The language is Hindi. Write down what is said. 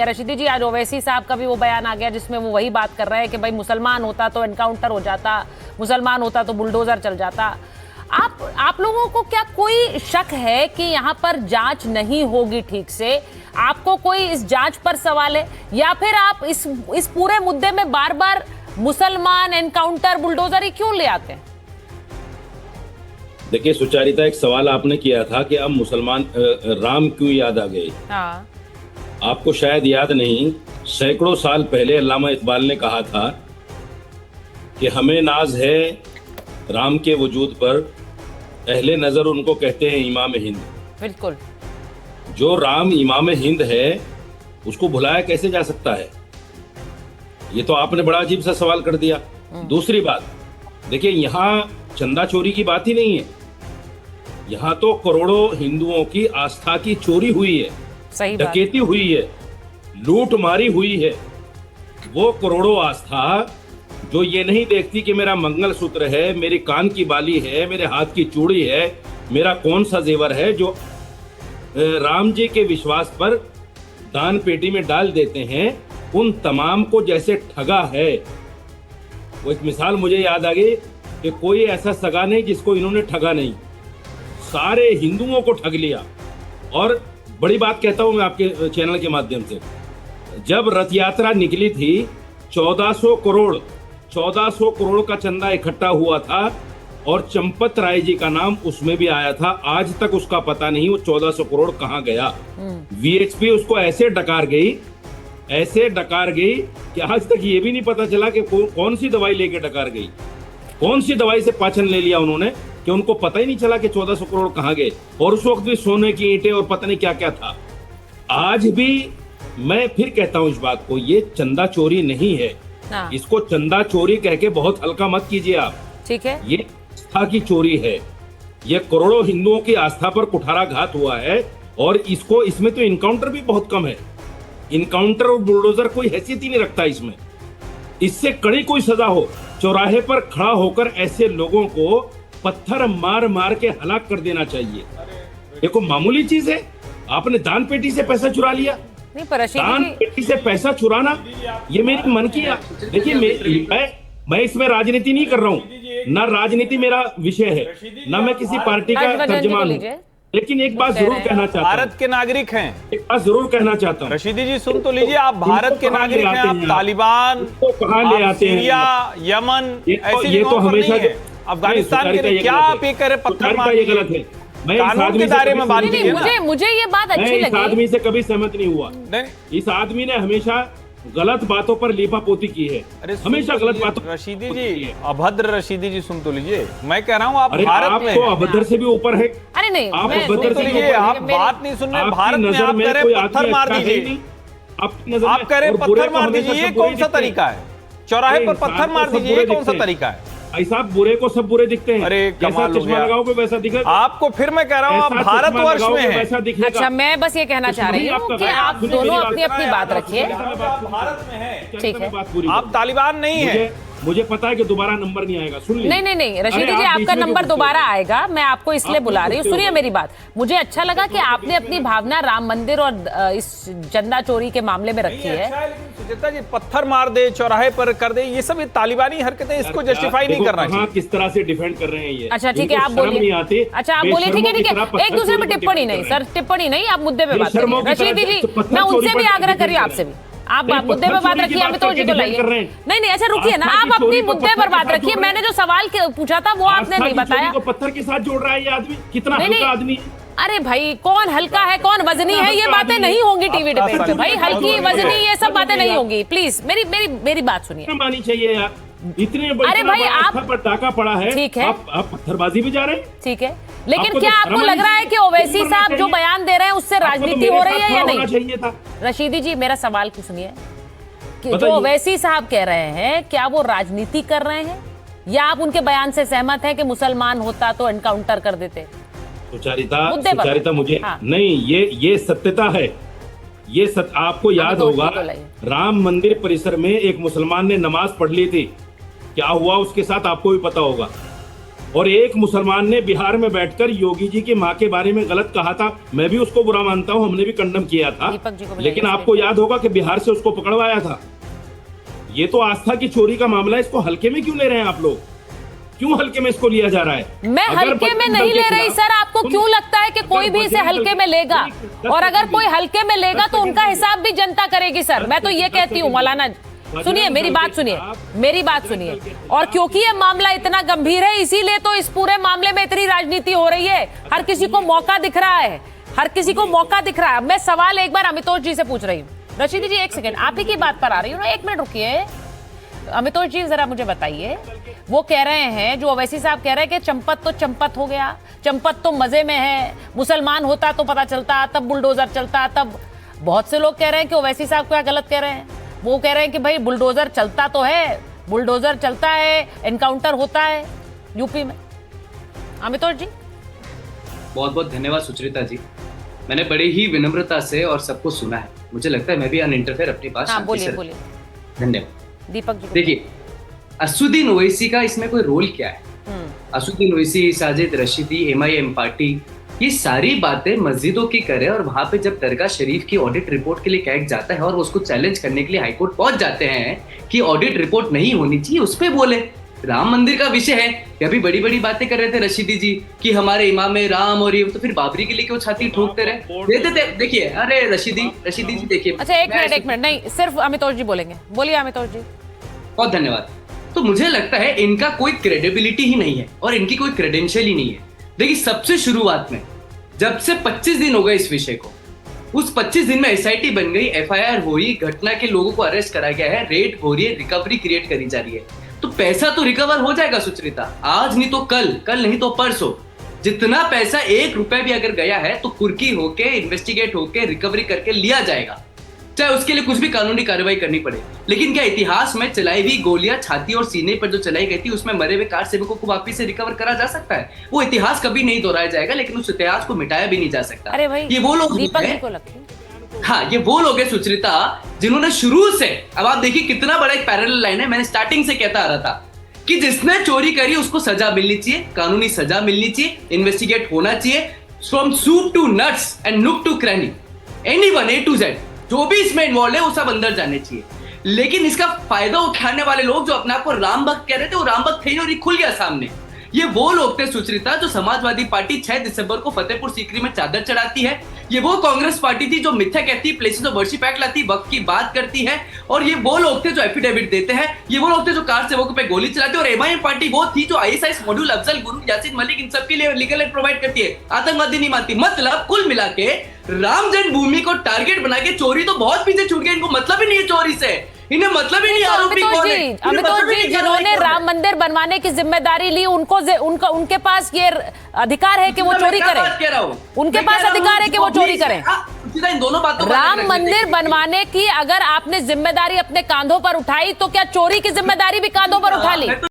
रशीदी जी, आज ओवैसी साहब का भी वो बयान आ गया जिसमें वो वही बात कर रहे हैं कि भाई मुसलमान होता तो एनकाउंटर हो जाता, मुसलमान होता तो बुलडोजर चल जाता। आप लोगों को क्या कोई शक है कि यहाँ पर जांच नहीं होगी ठीक से? आपको कोई इस जांच पर सवाल है, या फिर आप इस पूरे मुद्दे में बार बार मुसलमान, एनकाउंटर, बुलडोजर ही क्यों ले आते हैं? देखिए सुचारिता, एक सवाल आपने किया था कि अब मुसलमान राम क्यों याद आ गए। हाँ। आपको शायद याद नहीं, सैकड़ों साल पहले अल्लामा इकबाल ने कहा था कि हमें नाज है राम के वजूद पर, अहले नजर उनको कहते हैं इमाम हिंद। बिल्कुल। जो राम इमाम हिंद है उसको भुलाया कैसे जा सकता है? ये तो आपने बड़ा अजीब सा सवाल कर दिया। दूसरी बात, देखिए यहाँ चंदा चोरी की बात ही नहीं है, यहाँ तो करोड़ों हिंदुओं की आस्था की चोरी हुई है, सही बात। डकैती हुई है, लूट मारी हुई है। वो करोड़ों आस्था जो ये नहीं देखती कि मेरा मंगलसूत्र है, मेरी कान की बाली है, मेरे हाथ की चूड़ी है, मेरा कौन सा जेवर है, जो राम जी के विश्वास पर दान पेटी में डाल देते हैं, उन तमाम को जैसे ठगा है। वो एक मिसाल मुझे याद आ गई कि कोई ऐसा सगा नहीं जिसको इन्होंने ठगा नहीं, सारे हिंदुओं को ठग लिया। और बड़ी बात कहता हूं मैं आपके चैनल के माध्यम से, जब रथ यात्रा निकली थी 1400 करोड़ का चंदा इकट्ठा हुआ था और चंपत राय जी का नाम उसमें भी आया था। आज तक उसका पता नहीं वो 1400 करोड़ कहां गया। वीएचपी उसको ऐसे डकार गई कि आज तक ये भी नहीं पता चला कि कौन सी दवाई लेके डकार गई, कौन सी दवाई से पाचन ले लिया उन्होंने, कि उनको पता ही नहीं चला कि 1400 करोड़ कहां गए। और उस वक्त भी सोने की ईंटें और पता नहीं क्या क्या था। आज भी मैं फिर कहता हूं इस बात को, ये चंदा चोरी नहीं है। हाँ। इसको चंदा चोरी कह के बहुत हल्का मत कीजिए आप। ठीक है। ये आस्था की चोरी है, ये करोड़ों हिंदुओं की आस्था पर कुठाराघात हुआ है। और इसमें तो इनकाउंटर भी बहुत कम है। इनकाउंटर और बुलडोजर कोई हैसियत ही नहीं रखता इसमें। इससे कड़ी कोई सजा हो, चौराहे पर खड़ा होकर ऐसे लोगों को पत्थर मार मार के हलाक कर देना चाहिए। देखो मामूली चीज है, आपने दान पेटी से पैसा चुरा लिया। नहीं, पर दान पेटी से पैसा चुराना ये मेरी मन की, देखिए मैं इसमें राजनीति नहीं कर रहा हूँ, ना राजनीति मेरा विषय है, ना मैं किसी पार्टी का तर्जमान हूँ। लेकिन एक बात जरूर कहना चाहता हूँ, भारत के नागरिक हैं। एक बात जरूर कहना चाहता हूँ। रशीदी जी सुन तो लीजिए, आप भारत के नागरिक हैं, आप तालिबान तो कहाँ ले आते हैं, सीरिया, यमन ऐसी ये तो जगहों पर हमेशा नहीं है। अफगानिस्तान के लिए क्या आप ये कह रहे, पत्थर मार ये गलत है। मैं कानून के दायरे में बात कीजिए ना। मुझे ये बात अच्छी लगी। इस आदमी से कभी सहमत नहीं हुआ। इस आदमी ने हमेशा गलत बातों पर लीपापोती की है, हमेशा गलत बातों। रशीदी जी, अभद्र रशीदी जी सुन तो लीजिए, मैं कह रहा हूँ आप भारत में, तो अभद्र से भी ऊपर है। अरे नहीं, आप सुन तो लीजिए, आप बात नहीं सुन रहे। भारत में आप कह रहे पत्थर मार दीजिए, आप कह रहे पत्थर मार दीजिए, ये कौन सा तरीका है? चौराहे पर पत्थर मार दीजिए, ये कौन सा तरीका है? ऐसा बुरे को सब बुरे दिखते हैं। अरे जैसा चश्मा लगाओगे वैसा दिखेगा आपको। फिर मैं कह रहा हूँ आप भारतवर्ष में हैं। अच्छा, मैं बस ये कहना चाह रही हूँ कि आप दोनों अपनी अपनी बात रखिए। भारत में है, ठीक है, आप तालिबान नहीं है। मुझे पता है कि दोबारा नंबर नहीं आएगा, सुन लीजिए। नहीं रशीदी जी, आपका नंबर दोबारा आएगा, मैं आपको इसलिए बुला रही हूँ। सुनिए मेरी बात, मुझे अच्छा लगा कि आपने अपनी भावना राम मंदिर और इस चंदा चोरी के मामले में रखी है। सुचेता जी, पत्थर मार दे, चौराहे पर कर दे, ये सब तालिबानी हरकतें, इसको जस्टिफाई नहीं करना चाहिए। किस तरह से डिफेंड कर रहे हैं ये। अच्छा ठीक है, आप बोलिए। अच्छा आप बोलिए, ठीक है। एक दूसरे पर टिप्पणी नहीं सर, टिप्पणी नहीं, आप मुद्दे पे बात करिए। रशीदी जी, मैं उनसे भी आग्रह करिए, आपसे भी आप मुद्दे पर बात रखिए, हमें तो जी तो लाइए। नहीं, अच्छा रुकिए ना, आप अपनी मुद्दे पर बात रखिए। मैंने जो सवाल पूछा था वो आपने नहीं बताया। पत्थर के साथ जोड़ रहा है ये आदमी, कितना हल्का आदमी। अरे भाई, कौन हल्का है कौन वजनी है, ये बातें नहीं होंगी टीवी डिबेट पे भाई। हल्की वजनी ये सब बातें नहीं होंगी, प्लीज मेरी बात सुनिए। मानी चाहिए यार, इतने अरे भाई, आप पर टाका पड़ा है, ठीक है, आप पत्थरबाजी भी जा रहे हैं। ठीक है, लेकिन क्या आपको लग रहा है कि ओवैसी साहब जो बयान दे रहे हैं उससे राजनीति हो रही है या नहीं? रशीदी जी, मेरा सवाल सुनिए कि जो ओवैसी साहब कह रहे हैं, क्या वो राजनीति कर रहे हैं, या आप उनके बयान से सहमत हैं कि मुसलमान होता तो एनकाउंटर कर देते? सुचारिता मुझे नहीं, ये सत्यता है। आपको याद होगा, राम मंदिर परिसर में एक मुसलमान ने नमाज पढ़ ली थी, क्या हुआ उसके साथ आपको भी पता होगा। और एक मुसलमान ने बिहार में बैठकर योगी जी की माँ के बारे में गलत कहा था, मैं भी उसको बुरा मानता हूँ, हमने भी कंडम किया था, लेकिन आपको याद होगा कि बिहार से उसको पकड़वाया था। ये तो आस्था की चोरी का मामला है, इसको हल्के में क्यों ले रहे हैं आप लोग? क्यों हल्के में इसको लिया जा रहा है? मैं हल्के में नहीं ले रही सर। आपको क्यों लगता है कि कोई भी इसे हल्के में लेगा? और अगर कोई हल्के में लेगा तो उनका हिसाब भी जनता करेगी सर। मैं तो ये कहती हूँ मौलाना, सुनिए मेरी बात सुनिए, मेरी बात सुनिए। और क्योंकि ये मामला इतना गंभीर है, इसीलिए तो इस पूरे मामले में इतनी राजनीति हो रही है। हर किसी को मौका दिख रहा है, हर किसी को मौका दिख रहा है। मैं सवाल एक बार अमितोष जी से पूछ रही हूँ। रशीदी जी एक सेकंड, आप ही की बात पर आ रही हूँ ना, 1 मिनट रुकिए। अमितोष जी जरा मुझे बताइए, वो कह रहे हैं, जो ओवैसी साहब कह रहे हैं कि चंपत तो चंपत हो गया, चंपत तो मजे में है, मुसलमान होता तो पता चलता, तब बुलडोजर चलता। तब बहुत से लोग कह रहे हैं कि ओवैसी साहब क्या गलत कह रहे हैं। वो कह रहे हैं कि भाई बुलडोजर चलता तो है, बुलडोजर चलता है, एनकाउंटर होता है यूपी में। अमितोष जी बहुत बहुत धन्यवाद सुचरिता जी, मैंने बड़े ही विनम्रता से और सबको सुना है। मुझे लगता है मैं भी अनइंटरफेयर अपनी बात शांति से बोलिए। धन्यवाद। दीपक जी देखिए, असुद्दीन ओवैसी का इसमें कोई रोल क्या है? असुद्दीन ओवैसी, साजिद रशीदी, MIM पार्टी, ये सारी बातें मस्जिदों की करे, और वहां पे जब दरगाह शरीफ की ऑडिट रिपोर्ट के लिए कैग जाता है और उसको चैलेंज करने के लिए हाईकोर्ट पहुंच जाते हैं कि ऑडिट रिपोर्ट नहीं होनी चाहिए, उस पर बोले। राम मंदिर का विषय है, अभी बड़ी बड़ी बातें कर रहे थे रशीदी जी कि हमारे इमाम में राम, और ये तो फिर बाबरी के लिए क्यों छाती ठोकते रहे देते थे। देखिए, अरे रशीदी जी देखिए। अच्छा एक मिनट नहीं, सिर्फ अमितोष जी बोलेंगे। बोलिए अमितोष जी। बहुत धन्यवाद। तो मुझे लगता है इनका कोई क्रेडिबिलिटी ही नहीं है और इनकी कोई क्रेडेंशियल ही नहीं है। देखिए, सबसे शुरुआत में जब से 25 दिन हो गए इस विषय को, उस 25 दिन में SIT बन गई, FIR हुई, घटना के लोगों को अरेस्ट करा गया है, रेड हो रही है, रिकवरी क्रिएट करी जा रही है, तो पैसा तो रिकवर हो जाएगा सुचरिता, आज नहीं तो कल, कल नहीं तो परसों। जितना पैसा 1 रुपए भी अगर गया है तो कुर्की होके, इन्वेस्टिगेट होके, रिकवरी करके लिया जाएगा, चाहे उसके लिए कुछ भी कानूनी कार्रवाई करनी पड़े। लेकिन क्या इतिहास में चलाई हुई गोलियां छाती और सीने पर जो चलाई गई थी, उसमें मरे हुए कार सेवकों को वापस से रिकवर करा जा सकता है? वो इतिहास कभी नहीं दोहराया जाएगा, लेकिन उस इतिहास को मिटाया भी नहीं जा सकता। अरे भाई, ये वो लोग हाँ, ये वो लोग हैं सुचरिता जिन्होंने शुरू से, अब आप देखिए कितना बड़ा एक पैरेलल लाइन है, मैंने स्टार्टिंग से कहता आ रहा था कि जिसने चोरी करी उसको सजा मिलनी चाहिए, कानूनी सजा मिलनी चाहिए, इन्वेस्टिगेट होना चाहिए, from soup to nuts and nook to cranny, anyone A to Z, जो भी इसमें इन्वॉल्व है वो सब अंदर जाने चाहिए। लेकिन इसका फायदा उठाने वाले लोग जो अपने आप को राम भक्त कह रहे थे, वो राम भक्त थे और ये खुल गया सामने। ये वो लोग थे सुचरिता जो समाजवादी पार्टी 6 दिसंबर को फतेहपुर सीकरी में चादर चढ़ाती है। ये वो कांग्रेस पार्टी थी जो मिथ्या कहती, प्लेसेस ऑफ वर्शिप एक्ट लाती, वक्त की बात करती है। और ये वो लोग थे जो एफिडेविट देते हैं। ये वो लोग थे जो कार सेवकों पे गोली चलाते हैं। और MIM पार्टी वो थी जो ISIS मॉड्यूल, अफजल गुरु, यासीन मलिक, इन सबके लिए लीगल एड प्रोवाइड करती है, आतंकवादी नहीं मानती। मतलब कुल मिला के राम जन्मभूमि को टारगेट बना के चोरी तो बहुत पीछे छूट गए, इनको मतलब ही नहीं है चोरी से, इन्हें मतलब ही नहीं आरोपी कौन है। अमितोष जी, जिन्होंने राम मंदिर बनवाने की जिम्मेदारी ली, उनके पास ये अधिकार है कि वो चोरी करें। उनके पास अधिकार है कि वो चोरी करें। इन दोनों बातों, राम मंदिर बनवाने की अगर आपने जिम्मेदारी अपने कांधों पर उठाई, तो क्या चोरी की जिम्मेदारी भी कांधों पर उठा ली?